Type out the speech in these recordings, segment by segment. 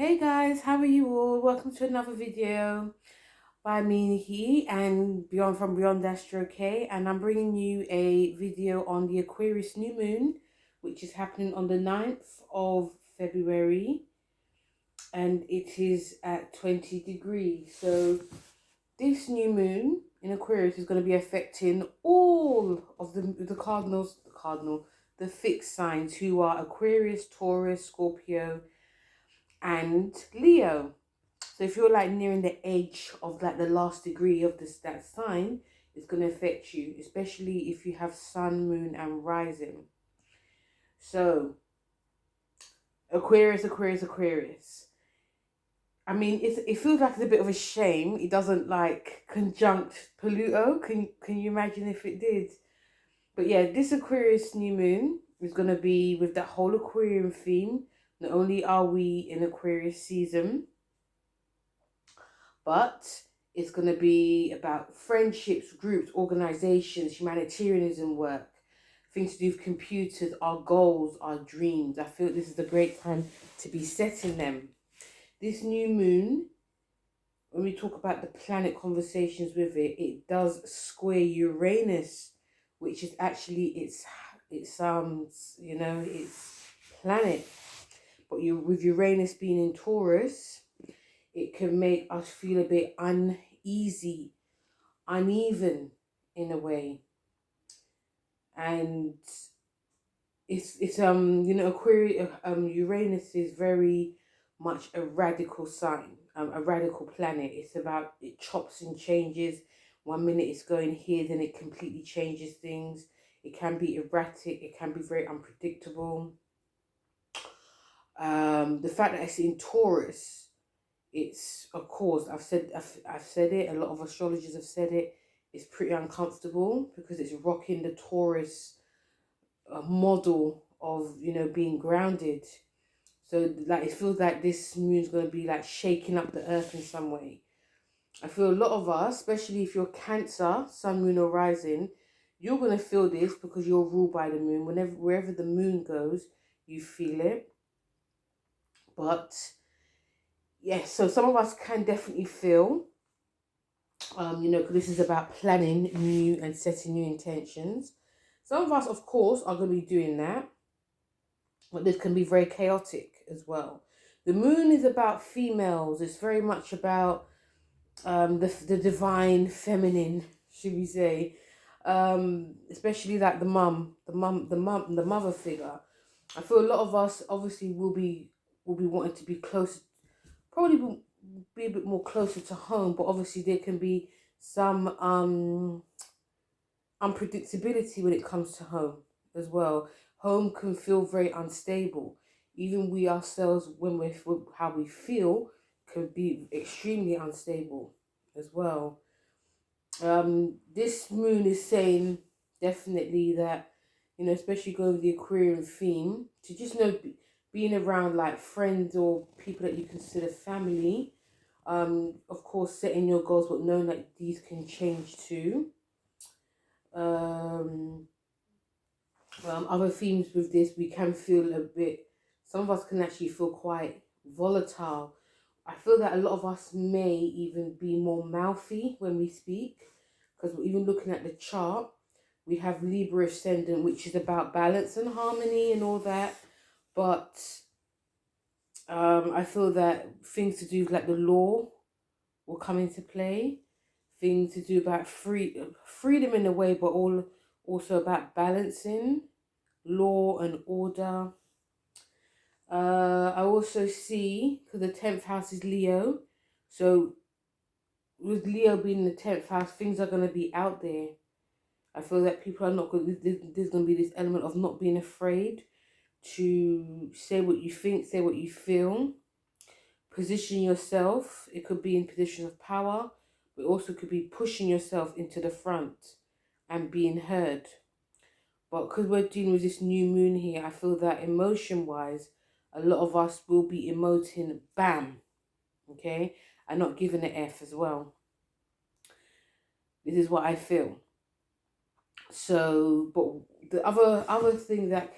Hey guys, how are you all? Welcome to another video by me, Nikki, and Beyond from Beyond Astro K. And I'm bringing you a video on the Aquarius new moon, which is happening on the 9th of February, and it is at 20 degrees. So this new moon in Aquarius is going to be affecting all of the fixed signs who are Aquarius, Taurus, Scorpio, and Leo. So if you're like nearing the edge of like the last degree of that sign, it's going to affect you, especially if you have sun, moon, and rising. So Aquarius, Aquarius, Aquarius. I mean, it feels like it's a bit of a shame it doesn't like conjunct Pluto. Can you imagine if it did? But yeah, this Aquarius new moon is going to be with that whole Aquarian theme. Not only are we in Aquarius season, but it's going to be about friendships, groups, organizations, humanitarianism work, things to do with computers, our goals, our dreams. I feel this is a great time to be setting them. This new moon, when we talk about the planet conversations with it, it does square Uranus, which is actually its planet. But with Uranus being in Taurus, it can make us feel a bit uneasy, uneven in a way. And it's Aquarius, Uranus is very much a radical sign, a radical planet. It's about, it chops and changes. 1 minute it's going here, then it completely changes things. It can be erratic, it can be very unpredictable. The fact that it's in Taurus, it's, of course, I've said it, a lot of astrologers have said it, it's pretty uncomfortable because it's rocking the Taurus model of, being grounded. So like it feels like this moon's going to be like shaking up the earth in some way. I feel a lot of us, especially if you're Cancer, sun, moon, or rising, you're going to feel this because you're ruled by the moon. Wherever the moon goes, you feel it. But yes, so some of us can definitely feel, because this is about planning new and setting new intentions. Some of us, of course, are going to be doing that, but this can be very chaotic as well. The moon is about females. It's very much about the divine feminine, should we say, especially like the mother figure. I feel a lot of us obviously will be wanting to be close, probably will be a bit more closer to home, but obviously there can be some unpredictability when it comes to home as well. Home can feel very unstable. Even we ourselves, when we're how we feel, can be extremely unstable as well. This moon is saying definitely that, especially going with the Aquarian theme, to just being around like friends or people that you consider family. Of course, setting your goals, but knowing that these can change too. Other themes with this, we can feel a bit, some of us can actually feel quite volatile. I feel that a lot of us may even be more mouthy when we speak, because we're even looking at the chart, we have Libra ascendant, which is about balance and harmony and all that. But I feel that things to do with like the law will come into play. Things to do about freedom in a way, but also about balancing law and order. I also see, because the 10th house is Leo, so with Leo being in the 10th house, things are going to be out there. I feel that people are not going. There's going to be this element of not being afraid to say what you think, say what you feel, position yourself. It could be in position of power, but also could be pushing yourself into the front and being heard. But because we're dealing with this new moon here, I feel that emotion-wise, a lot of us will be emoting bam, okay, and not giving an F as well. This is what I feel. So, but the other thing that's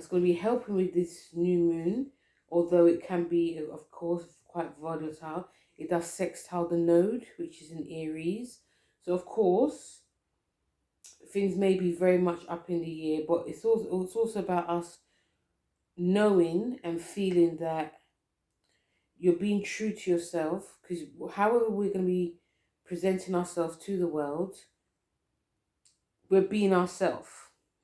going to be helping with this new moon although it can be, of course, quite volatile. It does sextile the node, which is in Aries. So, of course, things may be very much up in the air, but it's also about us knowing and feeling that you're being true to yourself, because however we're going to be presenting ourselves to the world, we're being ourselves.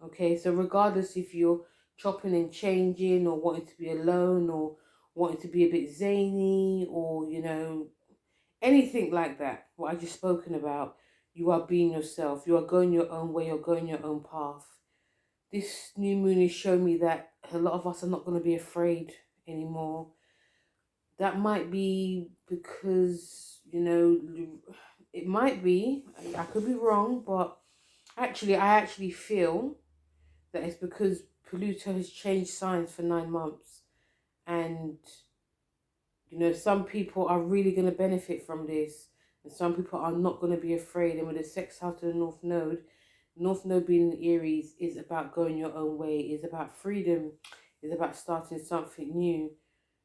Okay, so regardless if you're chopping and changing, or wanting to be alone, or wanting to be a bit zany, or anything like that, what I just spoken about, you are being yourself. You are going your own way. You're going your own path. This new moon is showing me that a lot of us are not going to be afraid anymore. That might be because, it might be, I could be wrong, but actually, I actually feel that it's because Pluto has changed signs for 9 months. And, some people are really going to benefit from this. And some people are not going to be afraid. And with the sextile to the North Node being in Aries is about going your own way, is about freedom, is about starting something new.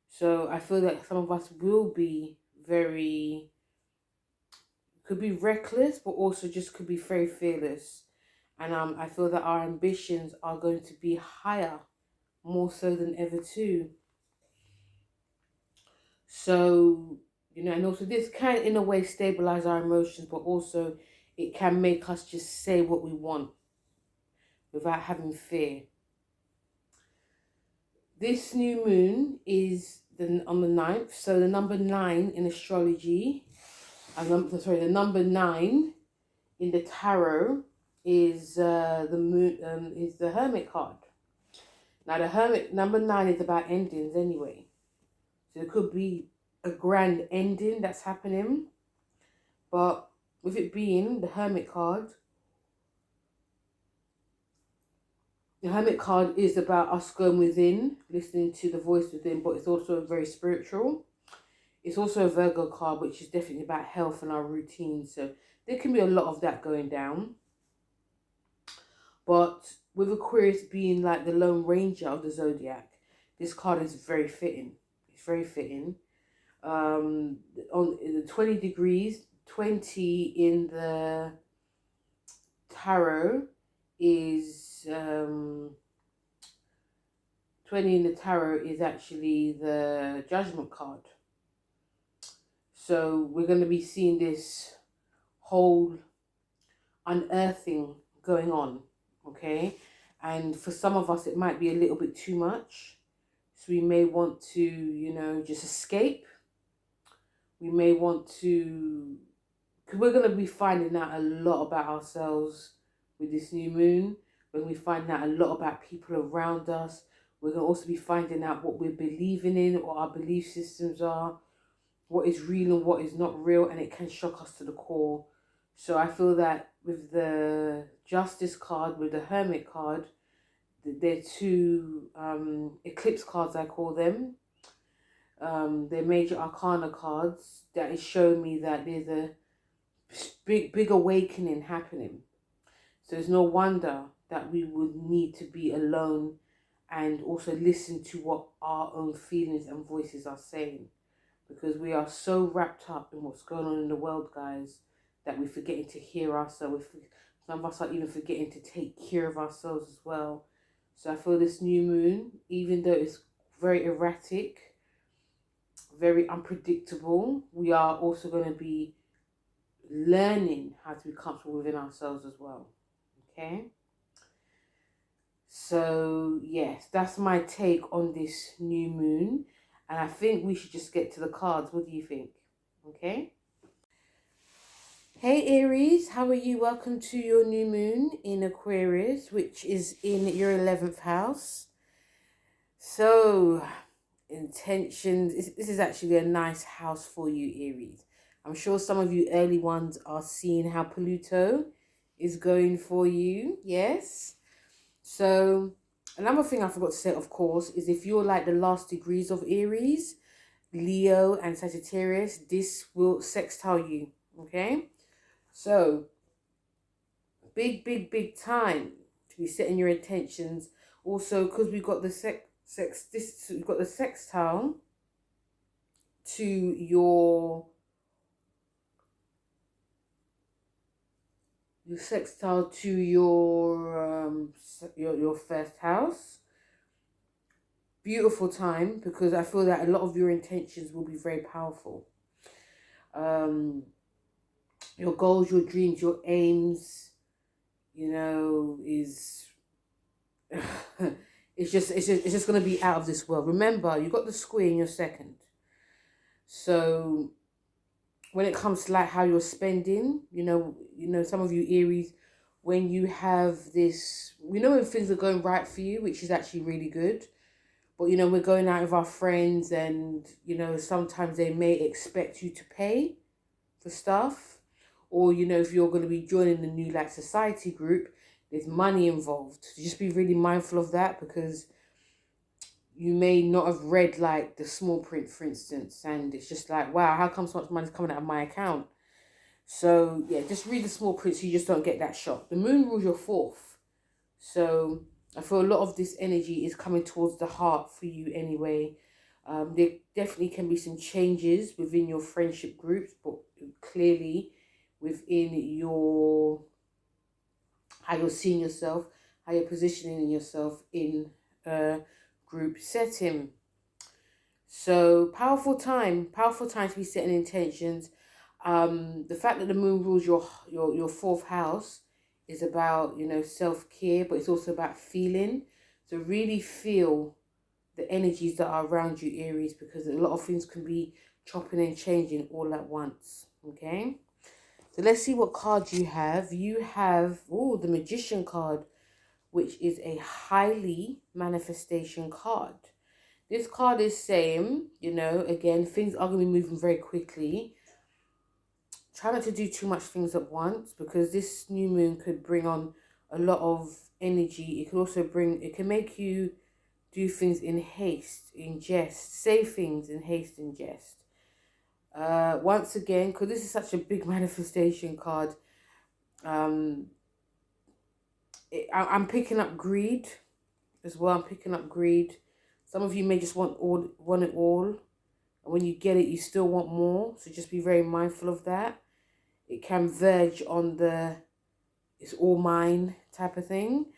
So I feel that some of us will be could be reckless, but also just could be very fearless. And I feel that our ambitions are going to be higher, more so than ever too. So, and also this can in a way stabilize our emotions, but also it can make us just say what we want without having fear. This new moon is on the 9th. So the number 9 in astrology, the number 9 in the tarot is the moon, is the Hermit card. Now the Hermit, number 9 is about endings anyway. So it could be a grand ending that's happening. But with it being the Hermit card, the Hermit card is about us going within, listening to the voice within, but it's also very spiritual. It's also a Virgo card, which is definitely about health and our routine. So there can be a lot of that going down. But with Aquarius being like the Lone Ranger of the zodiac, this card is very fitting. It's very fitting. On the 20 degrees, 20 in the tarot is 20 in the tarot is actually the Judgment card. So we're going to be seeing this whole unearthing going on, okay? And for some of us, it might be a little bit too much. So we may want to, just escape. We may want to, because we're going to be finding out a lot about ourselves with this new moon. We're going to be finding out a lot about people around us. We're going to also be finding out what we're believing in, what our belief systems are, what is real and what is not real, and it can shock us to the core. So I feel that with the Justice card, with the Hermit card, they're two eclipse cards, I call them. They're major arcana cards that is showing me that there's a big awakening happening. So it's no wonder that we would need to be alone and also listen to what our own feelings and voices are saying. Because we are so wrapped up in what's going on in the world, guys, that we're forgetting to hear ourselves. Some of us are even forgetting to take care of ourselves as well. So I feel this new moon, even though it's very erratic, very unpredictable, we are also going to be learning how to be comfortable within ourselves as well. Okay? So, yes, that's my take on this new moon. And I think we should just get to the cards. What do you think? Okay? Hey Aries, how are you? Welcome to your new moon in Aquarius, which is in your 11th house. So, intentions. This is actually a nice house for you, Aries. I'm sure some of you early ones are seeing how Pluto is going for you. Yes. So, another thing I forgot to say, of course, is if you're like the last degrees of Aries, Leo and Sagittarius, this will sextile you. Okay. So, big time to be setting your intentions. Also, because we've got the So you've got the sextile to your your first house. Beautiful time, because I feel that a lot of your intentions will be very powerful. Your goals, your dreams, your aims, is it's just going to be out of this world. Remember, you got the square in your second. So when it comes to like how you're spending, some of you Aries, when you have this, when things are going right for you, which is actually really good. But, we're going out with our friends and, sometimes they may expect you to pay for stuff. Or, if you're going to be joining the new like society group, there's money involved. So just be really mindful of that, because you may not have read like the small print, for instance, and it's just like, wow, how come so much money's coming out of my account? So yeah, just read the small print so you just don't get that shock. The moon rules your fourth, so I feel a lot of this energy is coming towards the heart for you anyway. There definitely can be some changes within your friendship groups, but clearly within your how you're seeing yourself, how you're positioning yourself in a group setting. So powerful time to be setting intentions. The fact that the moon rules your fourth house is about, self-care, but it's also about feeling. So really feel the energies that are around you, Aries, because a lot of things can be chopping and changing all at once. Okay, so let's see what cards you have. You have the Magician card, which is a highly manifestation card. This card is saying, again, things are going to be moving very quickly. Try not to do too much things at once, because this new moon could bring on a lot of energy. It could also it can make you do things in haste, in jest, say things in haste, in jest. Once again, because this is such a big manifestation card, I'm picking up greed as well. I'm picking up greed. Some of you may just want it all, and when you get it, you still want more. So just be very mindful of that. It can verge on the "it's all mine" type of thing.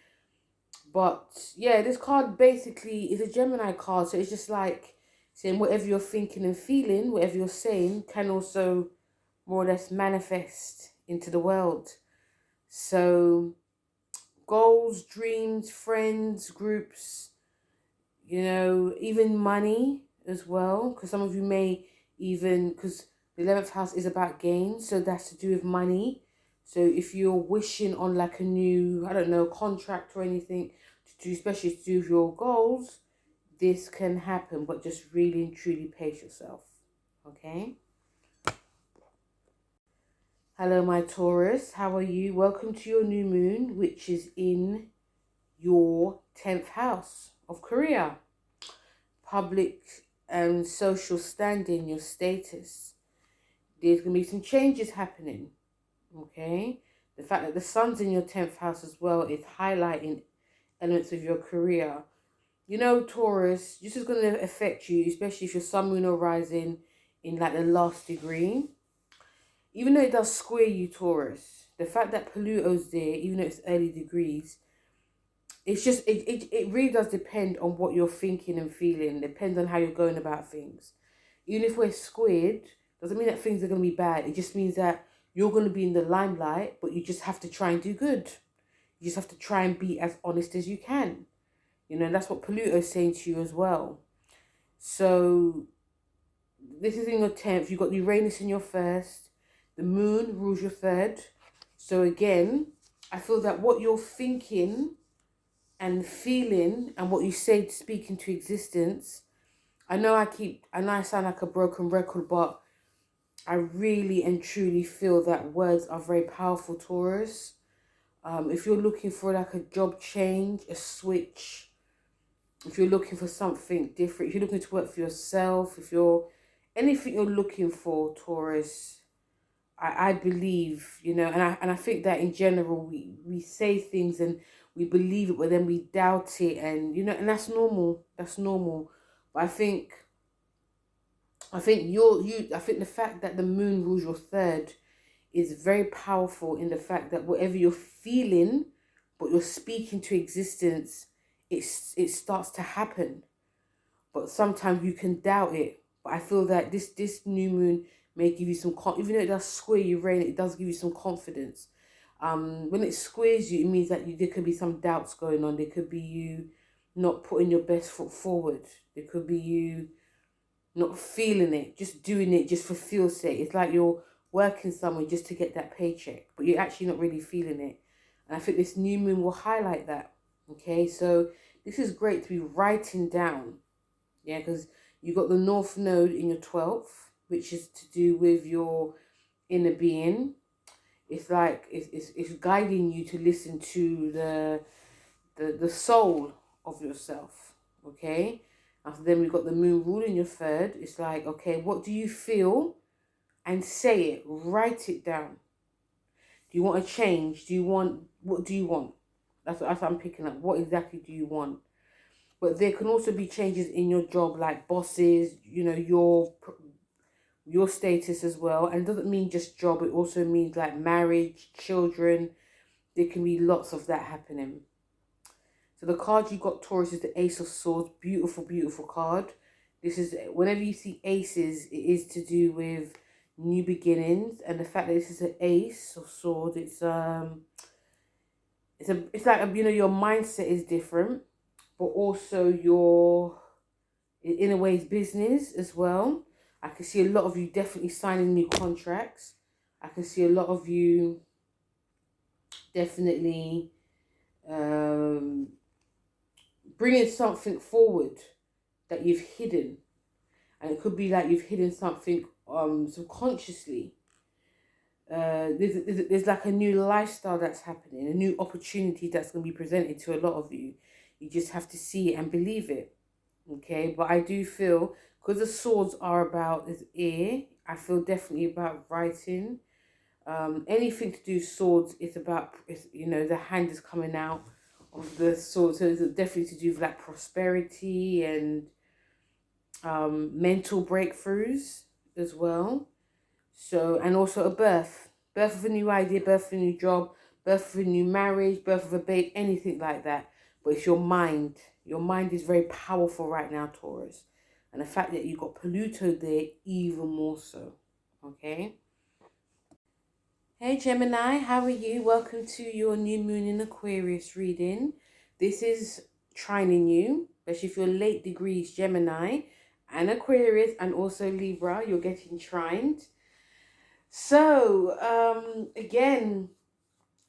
But yeah, this card basically is a Gemini card, so it's just like saying whatever you're thinking and feeling, whatever you're saying, can also more or less manifest into the world. So goals, dreams, friends, groups, even money as well, because some of you may because the 11th house is about gain, so that's to do with money. So if you're wishing on like a new, I don't know, contract or anything to do, especially to do with your goals, this can happen, but just really and truly pace yourself. Okay. Hello, my Taurus. How are you? Welcome to your new moon, which is in your 10th house of career, public and social standing, your status. There's going to be some changes happening. Okay. The fact that the sun's in your 10th house as well is highlighting elements of your career. Taurus, this is going to affect you, especially if your sun, moon, or rising in like the last degree. Even though it does square you, Taurus, the fact that Pluto's there, even though it's early degrees, it's just, it really does depend on what you're thinking and feeling. It depends on how you're going about things. Even if we're squared, doesn't mean that things are going to be bad. It just means that you're going to be in the limelight, but you just have to try and do good. You just have to try and be as honest as you can. That's what Pluto is saying to you as well. So this is in your 10th. You've got Uranus in your first. The moon rules your third. So again, I feel that what you're thinking and feeling and what you say to speak into existence, I know I sound like a broken record, but I really and truly feel that words are very powerful, Taurus. If you're looking for like a job change, a switch, if you're looking for something different, if you're looking to work for yourself, anything you're looking for, Taurus, I believe, and I think that in general we say things and we believe it, but then we doubt it, and you know, and that's normal. That's normal. But I think the fact that the moon rules your third is very powerful in the fact that whatever you're feeling, but you're speaking to existence, it starts to happen. But sometimes you can doubt it. But I feel that this new moon may give you some even though it does square Uranus, it does give you some confidence. When it squares you, it means that there could be some doubts going on. There could be you not putting your best foot forward. There could be you not feeling it, just doing it just for feel's sake. It's like you're working somewhere just to get that paycheck, but you're actually not really feeling it. And I think this new moon will highlight that. Okay, so this is great to be writing down. Yeah, because you got the North Node in your 12th, which is to do with your inner being. It's like it's guiding you to listen to the soul of yourself. Okay, after then we've got the moon ruling your third. It's like, okay, what do you feel? And say it. Write it down. Do you want a change? What do you want? That's what I'm picking up. What exactly do you want? But there can also be changes in your job, like bosses, you know, your status as well. And it doesn't mean just job. It also means like marriage, children. There can be lots of that happening. So the card you got, Taurus, is the Ace of Swords. Beautiful, beautiful card. This is, whenever you see aces, it is to do with new beginnings. And the fact that this is an Ace of Swords, it's like, you know, your mindset is different, but also your, in a way, it's business as well. I can see a lot of you definitely signing new contracts. I can see a lot of you definitely bringing something forward that you've hidden. And it could be like you've hidden something subconsciously. There's like a new lifestyle that's happening, a new opportunity that's going to be presented to a lot of you. You just have to see it and believe it. Okay, but I do feel, because the swords are about this ear, I feel definitely about writing. Anything to do swords, it's about, you know, the hand is coming out of the sword, so it's definitely to do with like prosperity and mental breakthroughs as well. So, and also a birth of a new idea, birth of a new job, birth of a new marriage, birth of a babe, anything like that. But it's your mind. Your mind is very powerful right now, Taurus. And the fact that you got Pluto there, even more so. Okay. Hey Gemini, how are you? Welcome to your new moon in Aquarius reading. This is trining you, especially if you're late degrees Gemini and Aquarius and also Libra, you're getting trined. So, again,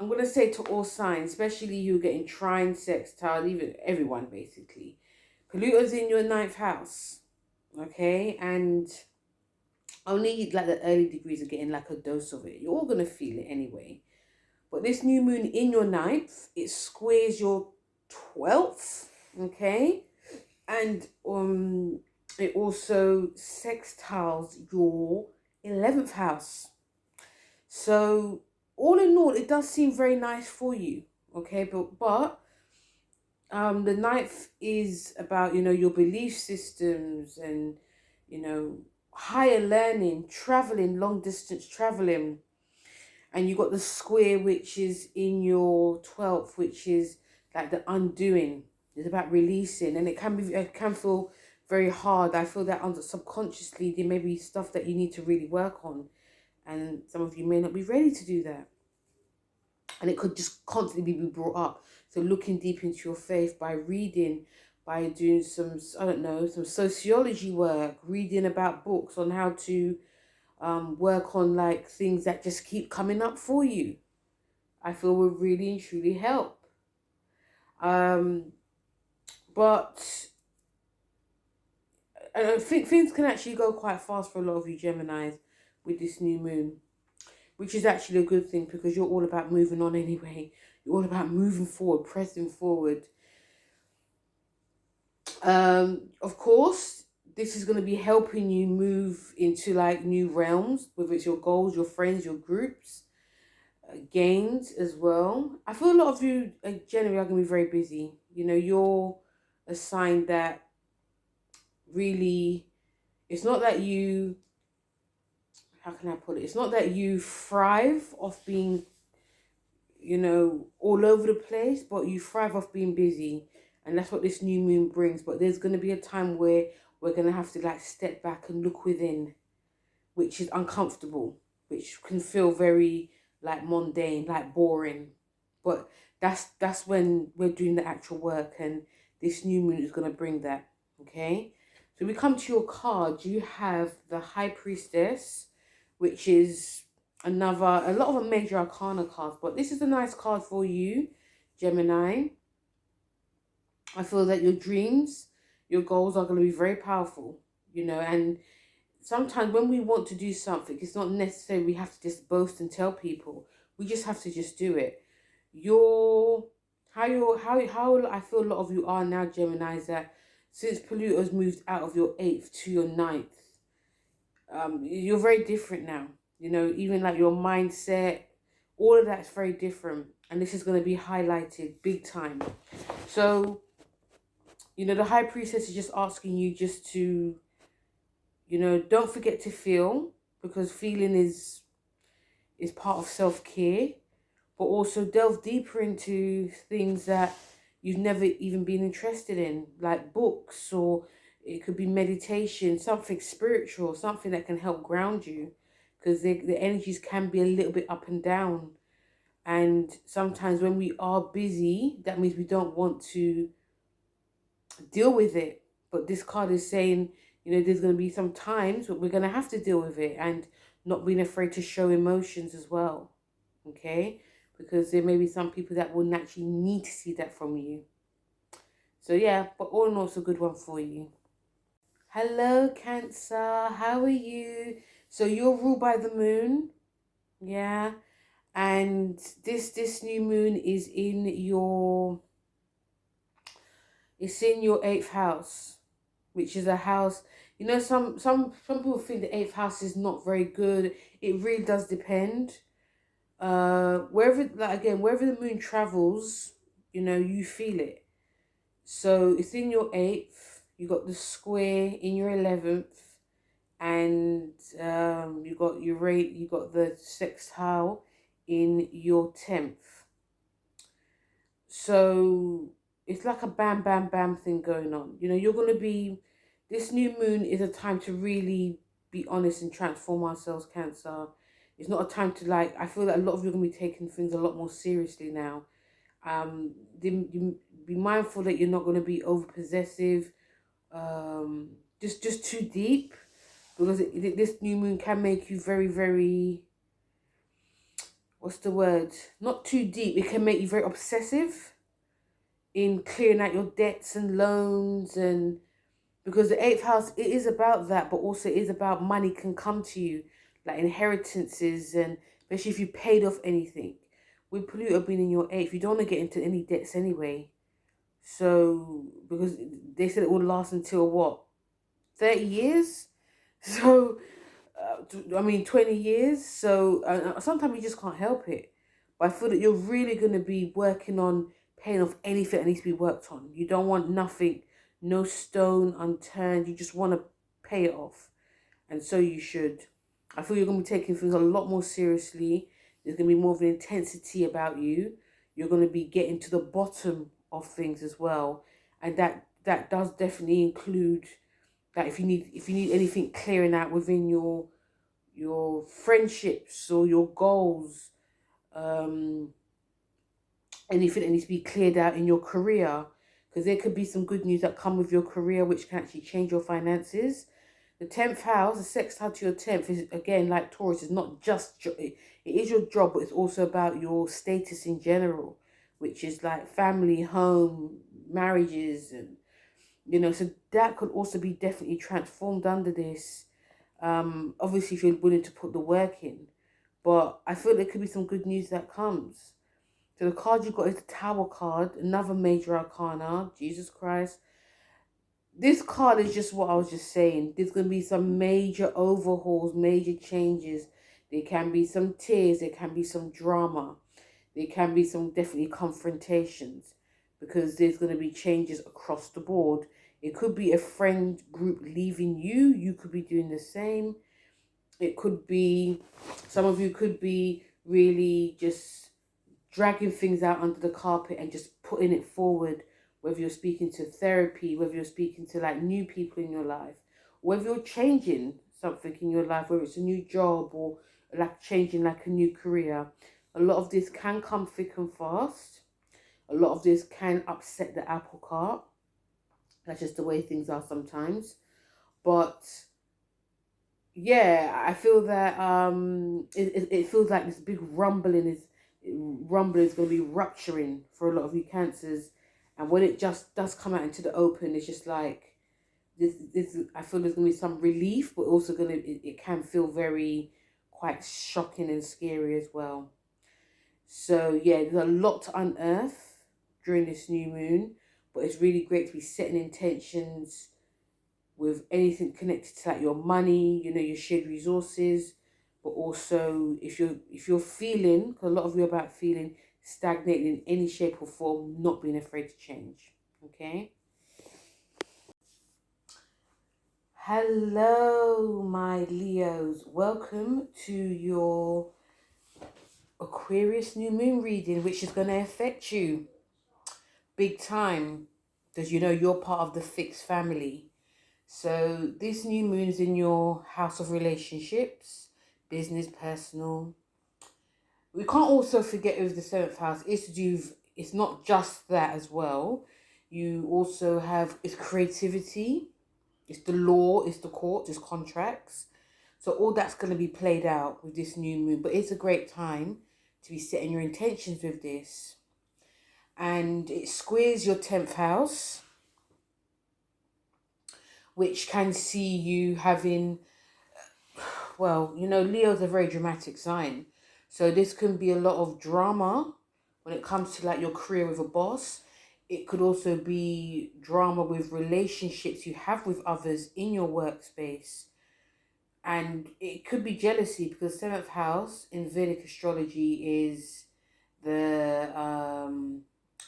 I'm going to say to all signs, especially you getting trine, sextile, even everyone basically. Pluto's in your 9th house, okay? And only like the early degrees are getting like a dose of it. You're all going to feel it anyway. But this new moon in your 9th, it squares your 12th, okay? And it also sextiles your 11th house. So all in all, it does seem very nice for you, okay? But the 9th is about, you know, your belief systems and, you know, higher learning, traveling, long distance traveling. And you got the square, which is in your 12th, which is like the undoing. It's about releasing, and it can feel very hard. I feel that subconsciously there may be stuff that you need to really work on, and some of you may not be ready to do that. And it could just constantly be brought up. So looking deep into your faith by reading, by doing some, I don't know, some sociology work, reading about books on how to work on like things that just keep coming up for you, I feel will really and truly help. But I think things can actually go quite fast for a lot of you Geminis with this new moon, which is actually a good thing because you're all about moving on anyway. You're all about moving forward, pressing forward. Of course, this is going to be helping you move into like new realms, whether it's your goals, your friends, your groups. gains as well. I feel a lot of you generally are going to be very busy. You know, you're a sign that really, it's not that you, how can I put it? It's not that you thrive off being, you know, all over the place, but you thrive off being busy. And that's what this new moon brings. But there's going to be a time where we're going to have to like step back and look within, which is uncomfortable, which can feel very like mundane, like boring. But that's when we're doing the actual work, and this new moon is going to bring that. Okay, so we come to your cards. You have the High Priestess, which is a lot of a major arcana cards, but this is a nice card for you, Gemini. I feel that your dreams, your goals are going to be very powerful, you know, and sometimes when we want to do something, it's not necessary we have to just boast and tell people. We just have to just do it. How I feel a lot of you are now, Gemini, is that since Pluto's moved out of your 8th to your 9th, you're very different now. You know, even like your mindset, all of that's very different. And this is going to be highlighted big time. So, you know, the High Priestess is just asking you just to, you know, don't forget to feel, because feeling is part of self-care, but also delve deeper into things that you've never even been interested in, like books, or it could be meditation, something spiritual, something that can help ground you, because the energies can be a little bit up and down. And sometimes when we are busy, that means we don't want to deal with it. But this card is saying, you know, there's going to be some times where we're going to have to deal with it, and not being afraid to show emotions as well. Okay? Because there may be some people that will naturally need to see that from you. So yeah, but all in all, it's a good one for you. Hello, Cancer. How are you? So you're ruled by the moon. Yeah. And this new moon is in your, it's in your 8th house, which is a house, you know, some people think the 8th house is not very good. It really does depend. Wherever, like again, wherever the moon travels, you know, you feel it. So it's in your 8th, you got the square in your 11th, and you got your rate, you got the sextile in your 10th. So it's like a bam bam bam thing going on. You know, you're going to be, this new moon is a time to really be honest and transform ourselves, Cancer. It's not a time to like, I feel that a lot of you are going to be taking things a lot more seriously now. Be mindful that you're not going to be over possessive, just too deep, because this new moon can make you very, very, what's the word? Not too deep. It can make you very obsessive in clearing out your debts and loans, and because the 8th house, it is about that, but also it is about money can come to you, like inheritances, and especially if you paid off anything. With Pluto being in your 8th, you don't want to get into any debts anyway. So, because they said it will last until what? 30 years? So, I mean, 20 years. So, sometimes you just can't help it. But I feel that you're really going to be working on paying off anything that needs to be worked on. You don't want nothing, no stone unturned. You just want to pay it off. And so you should. I feel you're going to be taking things a lot more seriously. There's going to be more of an intensity about you. You're going to be getting to the bottom of things as well. And that does definitely include that if you need anything clearing out within your friendships or your goals, anything that needs to be cleared out in your career, because there could be some good news that come with your career which can actually change your finances. The 10th house, the sextile to your 10th, is again like Taurus. It's not just it is your job, but it's also about your status in general, which is like family, home, marriages, and you know, so that could also be definitely transformed under this. Obviously, if you're willing to put the work in, but I feel there could be some good news that comes. So the card you got is the Tower card, another major arcana. Jesus Christ. This card is just what I was just saying. There's going to be some major overhauls, major changes. There can be some tears, there can be some drama, there can be some definitely confrontations, because there's going to be changes across the board. It could be a friend group leaving you, you could be doing the same. It could be, some of you could be really just dragging things out under the carpet and just putting it forward, whether you're speaking to therapy, whether you're speaking to like new people in your life, whether you're changing something in your life, whether it's a new job or like changing like a new career. A lot of this can come thick and fast. A lot of this can upset the apple cart. That's just the way things are sometimes. But yeah, I feel that it feels like this big rumbling is going to be rupturing for a lot of you Cancers, and when it just does come out into the open, it's just like this. I feel there's going to be some relief, but also it can feel very quite shocking and scary as well. So yeah, there's a lot to unearth during this new moon, but it's really great to be setting intentions with anything connected to like your money, you know, your shared resources, but also if you're feeling, because a lot of you are about feeling stagnated in any shape or form, not being afraid to change. Okay. Hello, my Leos. Welcome to your Aquarius new moon reading, which is going to affect you big time, because you know you're part of the fixed family. So this new moon is in your house of relationships, business, personal. We can't also forget with the 7th house, it's not just that as well. You also have, it's creativity, it's the law, it's the court, it's contracts. So all that's going to be played out with this new moon. But it's a great time to be setting your intentions with this. And it squares your 10th house, which can see you having, well, you know, Leo's a very dramatic sign. So this can be a lot of drama when it comes to like your career with a boss. It could also be drama with relationships you have with others in your workspace. And it could be jealousy, because 7th house in Vedic astrology is the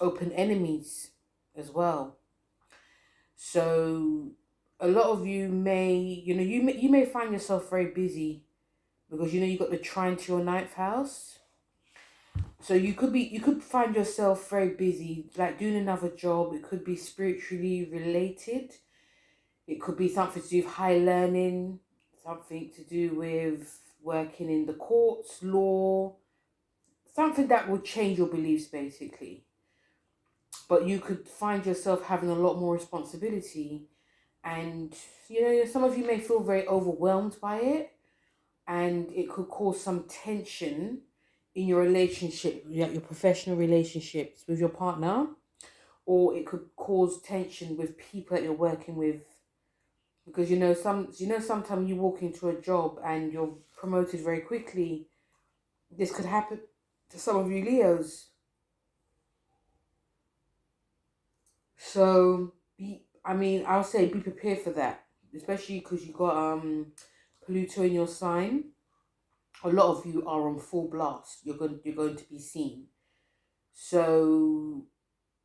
open enemies as well. So a lot of you may, you may find yourself very busy, because you got the trine to your 9th house. So you could find yourself very busy, like doing another job. It could be spiritually related. It could be something to do with high learning, something to do with working in the courts, law, something that will change your beliefs basically. But you could find yourself having a lot more responsibility, and some of you may feel very overwhelmed by it, and it could cause some tension in your relationship, like your professional relationships with your partner, or it could cause tension with people that you're working with, because sometimes you walk into a job and you're promoted very quickly. This could happen to some of you Leos. So I'll say be prepared for that, especially because you got Pluto in your sign. A lot of you are on full blast. You're going to be seen. So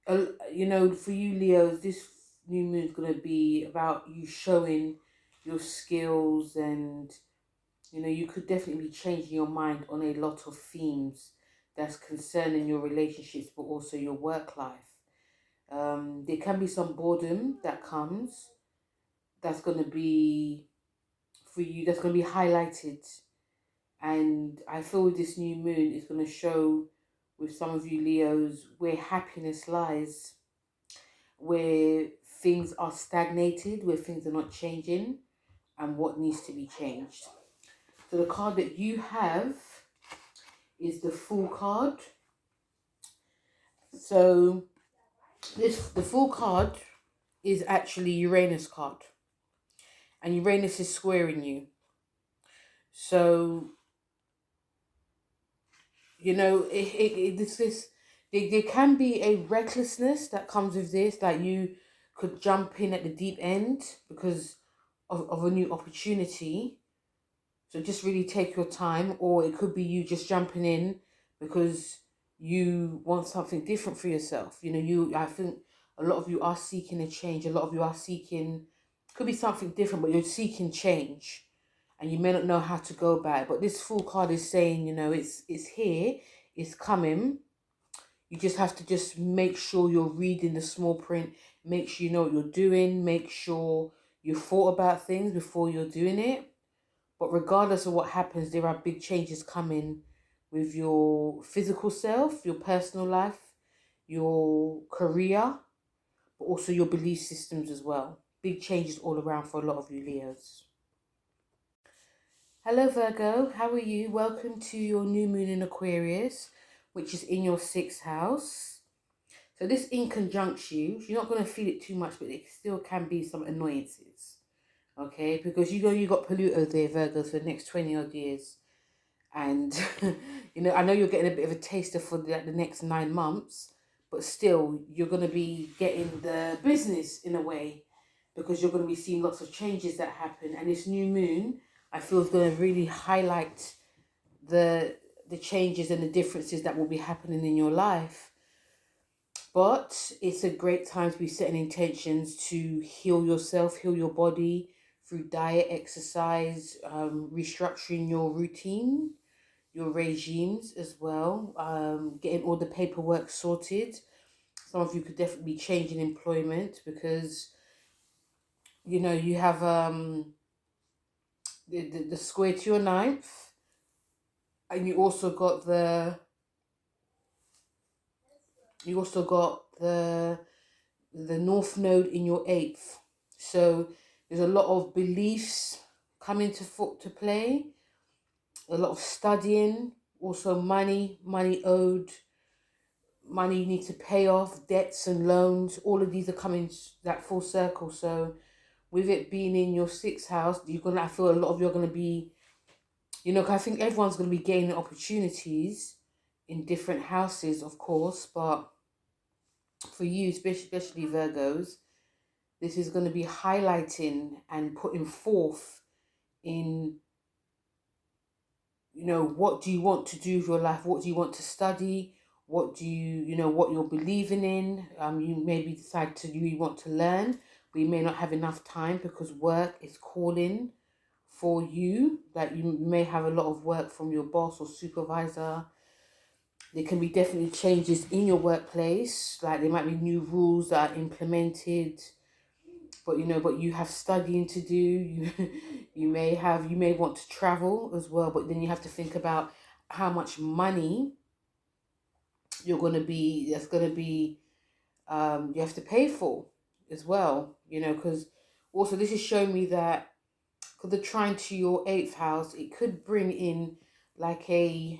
for you Leos, this new moon is going to be about you showing your skills, and you could definitely be changing your mind on a lot of themes that's concerning your relationships, but also your work life. There can be some boredom that comes, that's going to be for you, that's going to be highlighted. And I feel with this new moon, it's going to show with some of you Leos where happiness lies, where things are stagnated, where things are not changing, and what needs to be changed. So the card that you have is the Fool card. So the Fool card is actually Uranus card, and Uranus is squaring you. So there can be a recklessness that comes with this, like you could jump in at the deep end because of a new opportunity. So just really take your time, or it could be you just jumping in because you want something different for yourself. I think a lot of you are seeking a change. A lot of you are seeking, could be something different, but you're seeking change and you may not know how to go about it. But this Fool card is saying, it's here, it's coming. You just have to just make sure you're reading the small print, make sure you know what you're doing, make sure you thought about things before you're doing it. But regardless of what happens, there are big changes coming with your physical self, your personal life, your career, but also your belief systems as well. Big changes all around for a lot of you Leos. Hello Virgo, how are you? Welcome to your new moon in Aquarius, which is in your 6th house. So this in conjunction, you're not going to feel it too much, but it still can be some annoyances. Okay, because you got Pluto there, Virgo, for the next 20 odd years. And, I know you're getting a bit of a taster for the next 9 months, but still, you're going to be getting the business in a way, because you're going to be seeing lots of changes that happen. And this new moon, I feel, is going to really highlight the changes and the differences that will be happening in your life. But it's a great time to be setting intentions to heal yourself, heal your body through diet, exercise, restructuring your routine, your regimes as well, getting all the paperwork sorted. Some of you could definitely be changing employment because, you have the square to your 9th, and you also got the North Node in your 8th. So there's a lot of beliefs coming to play, a lot of studying, also money owed, money you need to pay off, debts and loans. All of these are coming that full circle. So with it being in your 6th house, I feel a lot of you are going to be, I think everyone's going to be gaining opportunities in different houses, of course, but for you, especially Virgos, this is going to be highlighting and putting forth in, what do you want to do with your life? What do you want to study? What do what you're believing in? You maybe decide you want to learn, but you may not have enough time because work is calling for you. Like, you may have a lot of work from your boss or supervisor. There can be definitely changes in your workplace. Like, there might be new rules that are implemented, but you have studying to do. You may want to travel as well, but then you have to think about how much money you have to pay for as well, because also this is showing me that, because the trine to your 8th house, it could bring in like a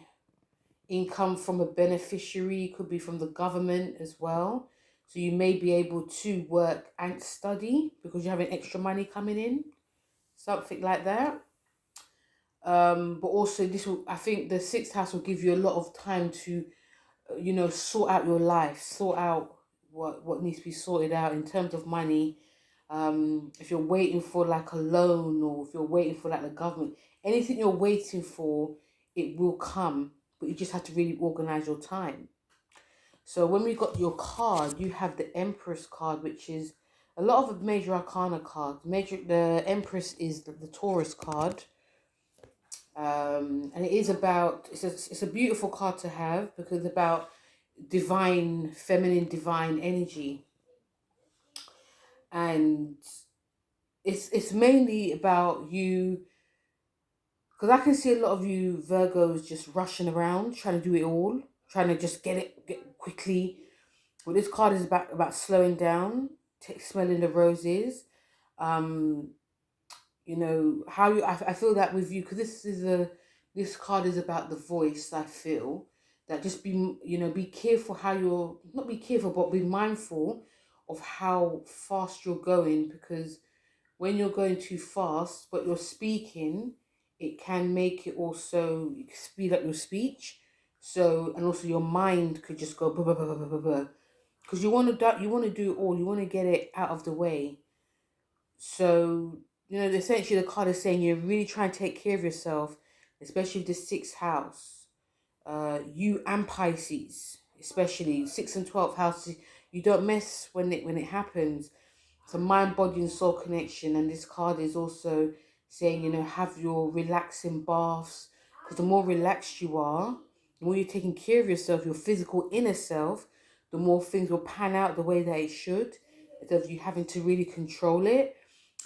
income from a beneficiary, could be from the government as well. So you may be able to work and study because you have an extra money coming in, something like that. But also I think the 6th house will give you a lot of time to, sort out your life, sort out what needs to be sorted out in terms of money. If you're waiting for like a loan, or if you're waiting for like the government, anything you're waiting for, it will come, but you just have to really organize your time. So when we got your card, you have the Empress card, which is a lot of major arcana cards. The Empress is the Taurus card. And it's a beautiful card to have because it's about feminine divine energy. And it's mainly about you, because I can see a lot of you Virgos just rushing around, trying to do it all, trying to just get quickly. Well, this card is about slowing down, smelling the roses. I feel that with you, because this card is about the voice. I feel that just be careful how you're, not be careful, but be mindful of how fast you're going, because when you're going too fast but you're speaking, it can make it also speed up your speech. So, and also your mind could just go blah, blah, blah, blah, blah, blah, because you want to do it all, you want to get it out of the way. So you know, essentially the card is saying you're really trying to take care of yourself, especially with the 6th house. You and Pisces, especially 6th and 12th houses, you don't mess when it happens. It's a mind, body, and soul connection. And this card is also saying, you know, have your relaxing baths. Because the more relaxed you are, the more you're taking care of yourself, your physical inner self, the more things will pan out the way that it should, instead of you having to really control it.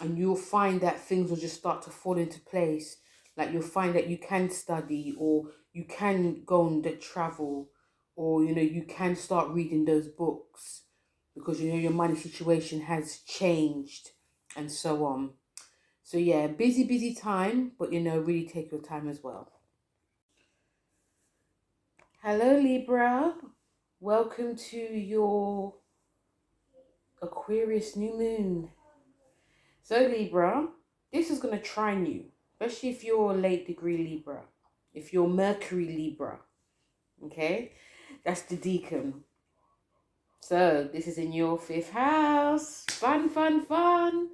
And you'll find that things will just start to fall into place. Like you'll find that you can study, or you can go on the travel, or, you know, you can start reading those books because, you know, your money situation has changed and so on. So yeah, busy time, but, you know, really take your time as well. Hello, Libra. Welcome to your Aquarius new moon. So Libra, this is going to trine you, especially if you're a late degree Libra, if you're Mercury Libra, okay? That's the deacon. So this is in your 5th house. Fun.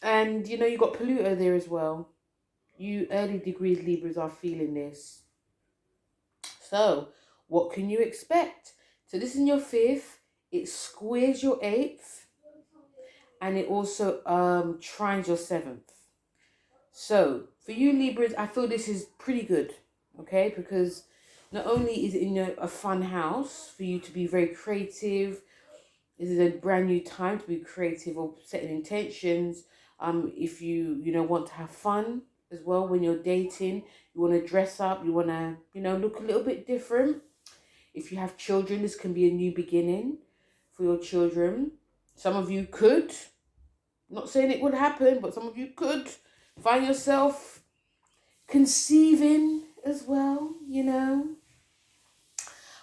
And, you know, you got Pluto there as well. You early degrees Libras are feeling this. So what can you expect? So this is in your 5th. It squares your 8th. And it also trines your 7th. So for you Libras, I feel this is pretty good. Okay, because not only is it in a fun house for you to be very creative, this is a brand new time to be creative or setting intentions. If you want to have fun as well when you're dating, you want to dress up, you want to look a little bit different. If you have children, this can be a new beginning for your children. Some of you could, not saying it would happen, but some of you could find yourself conceiving as well,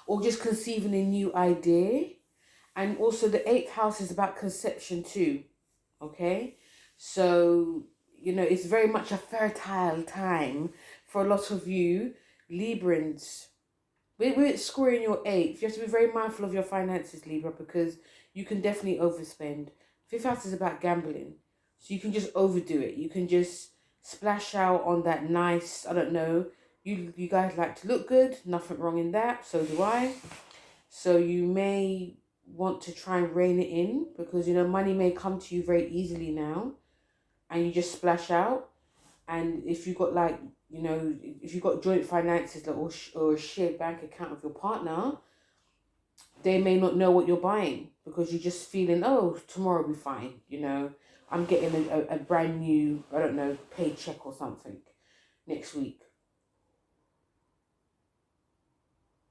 or just conceiving a new idea. And also the 8th house is about conception too, okay? So, it's very much a fertile time for a lot of you Librans. We're scoring your 8th. You have to be very mindful of your finances, Libra, because you can definitely overspend. 5th house is about gambling. So you can just overdo it. You can just splash out on that nice, I don't know. You guys like to look good. Nothing wrong in that. So do I. So you may want to try and rein it in, because money may come to you very easily now and you just splash out. And if you've got if you've got joint finances, or a shared bank account with your partner, they may not know what you're buying because you're just feeling, oh, tomorrow will be fine, I'm getting a brand new, I don't know, paycheck or something next week.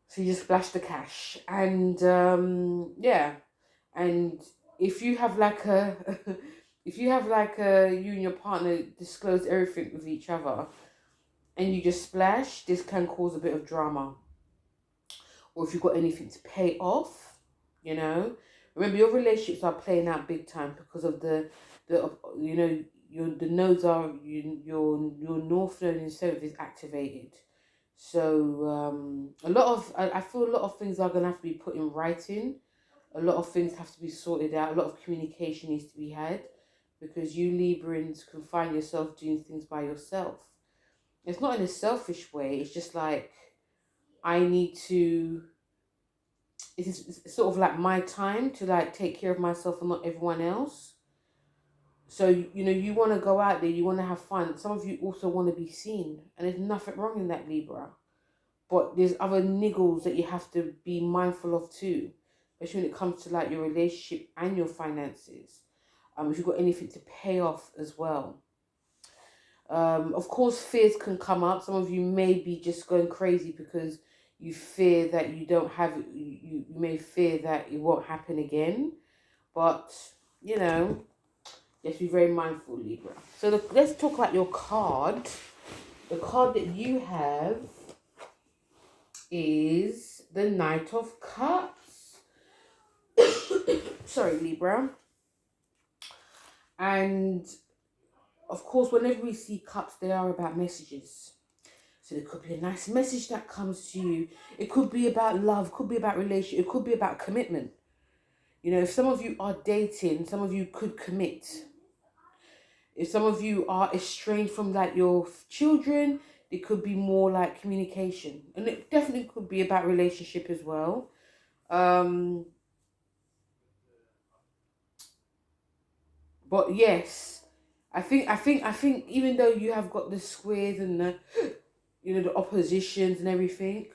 So you just splash the cash. And yeah. And if you have you and your partner disclose everything with each other and you just splash, this can cause a bit of drama. Or if you've got anything to pay off, remember your relationships are playing out big time because of the nodes are, your north node and south is activated. So I feel a lot of things are going to have to be put in writing. A lot of things have to be sorted out. A lot of communication needs to be had, because you Librans can find yourself doing things by yourself. It's not in a selfish way. It's just like, I need to, it's sort of like my time to take care of myself and not everyone else. So, you want to go out there, you want to have fun. Some of you also want to be seen, and there's nothing wrong in that, Libra. But there's other niggles that you have to be mindful of too, especially when it comes to your relationship and your finances. If you've got anything to pay off as well. Of course, fears can come up. Some of you may be just going crazy because you fear that you don't have it. You may fear that it won't happen again. But, you have to be very mindful, Libra. So let's talk about your card. The card that you have is the Knight of Cups. Sorry, Libra. And of course, whenever we see cups, they are about messages. So there could be a nice message that comes to you. It could be about love, could be about relationship, it could be about commitment. If some of you are dating, some of you could commit. If some of you are estranged from like your children, it could be more like communication, and it definitely could be about relationship as well. But yes, I think even though you have got the squares and the, you know, the oppositions and everything,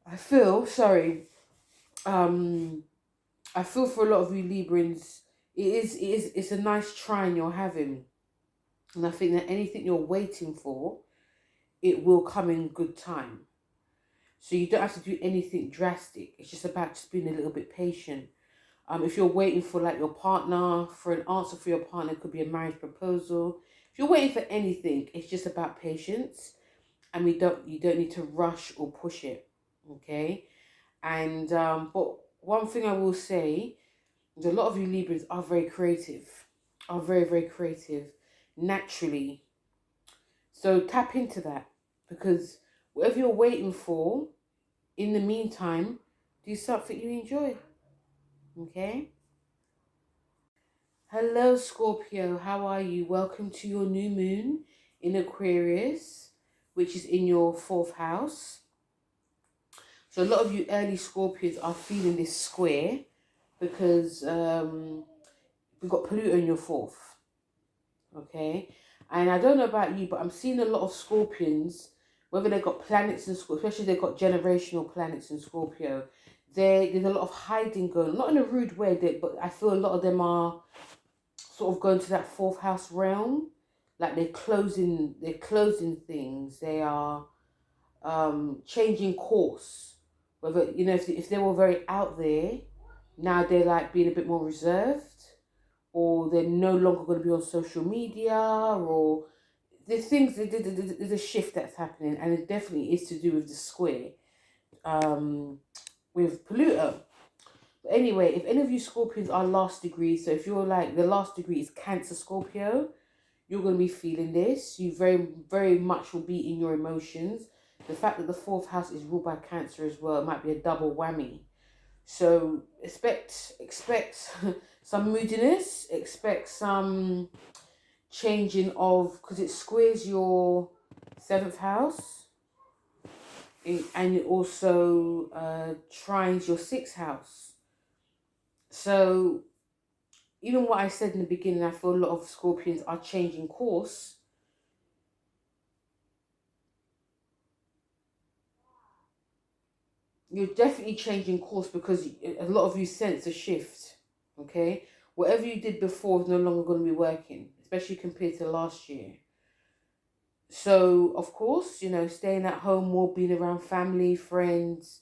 I feel sorry. Um, I feel for a lot of you Librans, it's a nice trine you're having, and I think that anything you're waiting for, it will come in good time. So you don't have to do anything drastic. It's just about just being a little bit patient. If you're waiting for like your partner, for an answer for your partner, it could be a marriage proposal. If you're waiting for anything, it's just about patience, and you don't need to rush or push it. Okay, and but one thing I will say is a lot of you Librans are very creative, are very very creative naturally. So tap into that, because whatever you're waiting for, in the meantime, do something you enjoy. Okay. Hello, Scorpio. How are you? Welcome to your new moon in Aquarius, which is in your 4th house. So a lot of you early Scorpions are feeling this square because we've got Pluto in your 4th. Okay. And I don't know about you, but I'm seeing a lot of Scorpions, whether they've got planets in Scorpio, especially they've got generational planets in Scorpio. There's a lot of hiding going on, not in a rude way, but I feel a lot of them are sort of going to that 4th house realm, like they're closing things, they are changing course, whether, you know, if they were very out there, now they're like being a bit more reserved, or they're no longer going to be on social media, or there's a shift that's happening, and it definitely is to do with the square with Pluto. But anyway, if any of you Scorpions are last degree, so if you're like the last degree is Cancer Scorpio, you're going to be feeling this. You very, very much will be in your emotions. The fact that the 4th house is ruled by Cancer as well, it might be a double whammy. So expect some moodiness, expect some changing of, because it squares your 7th house, and it also trines your 6th house. So even what I said in the beginning, I feel a lot of Scorpions are changing course. You're definitely changing course because a lot of you sense a shift. Okay, whatever you did before is no longer going to be working, especially compared to last year. So of course, you know, staying at home more, being around family, friends.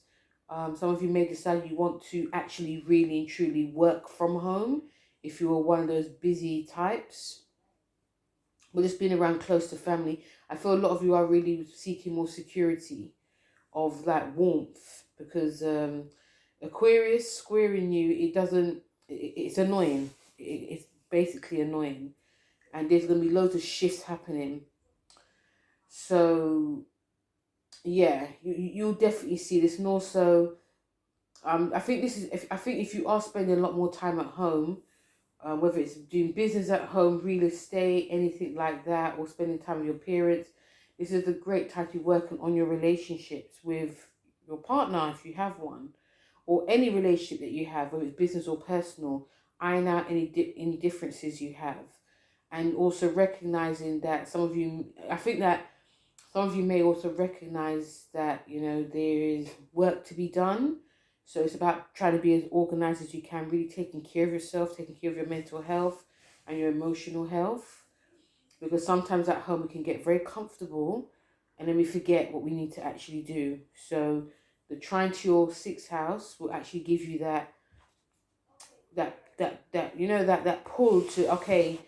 Some of you may decide you want to actually really and truly work from home if you are one of those busy types. But just being around close to family, I feel a lot of you are really seeking more security, of that warmth, because Aquarius squaring you, it's annoying. It's basically annoying, and there's going to be loads of shifts happening. So yeah, you'll definitely see this. And also, I think if you are spending a lot more time at home, whether it's doing business at home, real estate, anything like that, or spending time with your parents, this is a great time to be working on your relationships with your partner, if you have one, or any relationship that you have, whether it's business or personal. Iron out any differences you have, and also recognizing that I think that some of you may also recognize that, you know, there is work to be done. So it's about trying to be as organized as you can, really taking care of yourself, taking care of your mental health and your emotional health. Because sometimes at home we can get very comfortable and then we forget what we need to actually do. So the trine to your 6th house will actually give you that you know, that pull to, okay,